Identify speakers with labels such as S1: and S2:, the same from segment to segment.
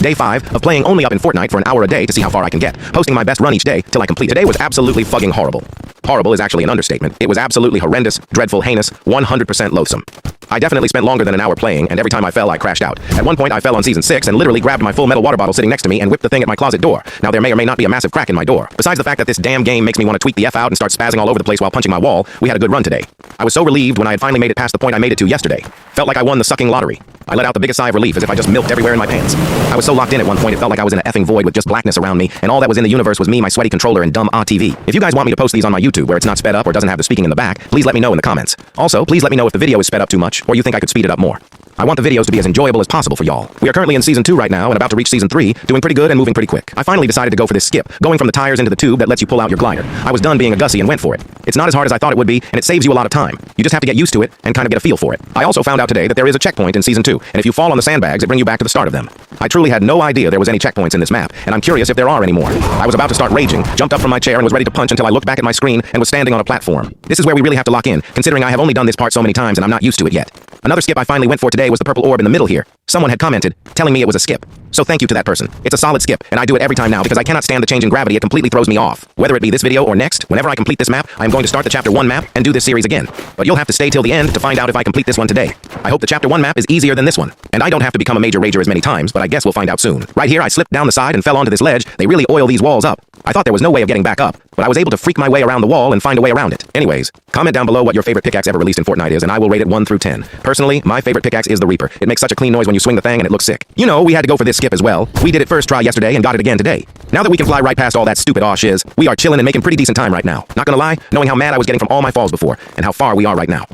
S1: Day 5 of playing only up in Fortnite for an hour a day to see how far I can get, posting my best run each day till I complete. Today was absolutely fucking horrible. Horrible is actually an understatement. It was absolutely horrendous, dreadful, heinous, 100% loathsome. I definitely spent longer than an hour playing, and every time I fell, I crashed out. At one point, I fell on Season 6 and literally grabbed my full metal water bottle sitting next to me and whipped the thing at my closet door. Now, there may or may not be a massive crack in my door. Besides the fact that this damn game makes me want to tweak the F out and start spazzing all over the place while punching my wall, we had a good run today. I was so relieved when I had finally made it past the point I made it to yesterday. Felt like I won the sucking lottery. I let out the biggest sigh of relief as if I just milked everywhere in my pants. I was so locked in at one point, it felt like I was in an effing void with just blackness around me, and all that was in the universe was me, my sweaty controller, and dumb TV. If you guys want me to post these on my YouTube where it's not sped up or doesn't have the speaking in the back, please let me know in the comments. Also, please let me know if the video is sped up too much, or you think I could speed it up more. I want the videos to be as enjoyable as possible for y'all. We are currently in Season 2 right now and about to reach Season 3, doing pretty good and moving pretty quick. I finally decided to go for this skip, going from the tires into the tube that lets you pull out your glider. I was done being a gussy and went for it. It's not as hard as I thought it would be, and it saves you a lot of time. You just have to get used to it and kind of get a feel for it. I also found out today that there is a checkpoint in Season 2, and if you fall on the sandbags, it brings you back to the start of them. I truly had no idea there was any checkpoints in this map, and I'm curious if there are any more. I was about to start raging, jumped up from my chair and was ready to punch until I looked back at my screen and was standing on a platform. This is where we really have to lock in, considering I have only done this part so many times and I'm not used to it yet. Another skip I finally went for today was the purple orb in the middle here. Someone had commented, telling me it was a skip. So thank you to that person. It's a solid skip, and I do it every time now because I cannot stand the change in gravity. It completely throws me off. Whether it be this video or next, whenever I complete this map, I am going to start the Chapter 1 map and do this series again. But you'll have to stay till the end to find out if I complete this one today. I hope the Chapter 1 map is easier than this one. And I don't have to become a major rager as many times, but I guess we'll find out soon. Right here, I slipped down the side and fell onto this ledge. They really oil these walls up. I thought there was no way of getting back up, but I was able to freak my way around the wall and find a way around it. Anyways, comment down below what your favorite pickaxe ever released in Fortnite is, and I will rate it 1 through 10. Personally, my favorite pickaxe is the Reaper. It makes such a clean noise when you swing the thing and it looks sick. You know, we had to go for this skip as well. We did it first try yesterday and got it again today. Now that we can fly right past all that stupid aw shiz, we are chilling and making pretty decent time right now. Not gonna lie, knowing how mad I was getting from all my falls before, and how far we are right now.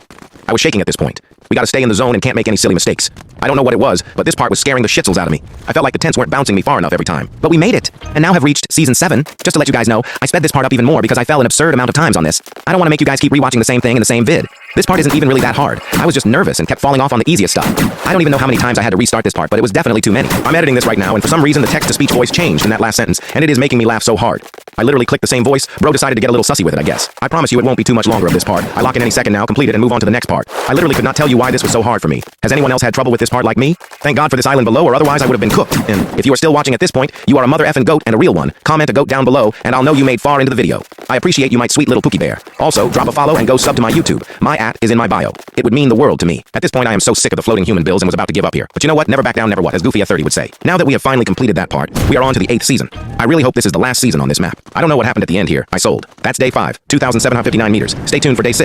S1: I was shaking at this point. We gotta stay in the zone and can't make any silly mistakes. I don't know what it was, but this part was scaring the shitzels out of me. I felt like the tents weren't bouncing me far enough every time. But we made it, and now have reached Season 7. Just to let you guys know, I sped this part up even more because I fell an absurd amount of times on this. I don't want to make you guys keep rewatching the same thing in the same vid. This part isn't even really that hard. I was just nervous and kept falling off on the easiest stuff. I don't even know how many times I had to restart this part, but it was definitely too many. I'm editing this right now, and for some reason the text-to-speech voice changed in that last sentence, and it is making me laugh so hard. I literally clicked the same voice. Bro decided to get a little sussy with it, I guess. I promise you it won't be too much longer of this part. I lock in any second now, complete it, and move on to the next part. I literally could not tell you why this was so hard for me. Has anyone else had trouble with this part like me? Thank God for this island below, or otherwise I would have been cooked. And if you are still watching at this point, you are a mother effing goat and a real one. Comment a goat down below, and I'll know you made far into the video. I appreciate you, my sweet little Pookie Bear. Also, drop a follow and go sub to my YouTube. My @ is in my bio. It would mean the world to me. At this point, I am so sick of the floating human builds and was about to give up here. But you know what? Never back down, never what, as Goofy at 30 would say. Now that we have finally completed that part, we are on to the 8th season. I really hope this is the last season on this map. I don't know what happened at the end here. I sold. That's Day 5, 2,759 meters. Stay tuned for Day 6.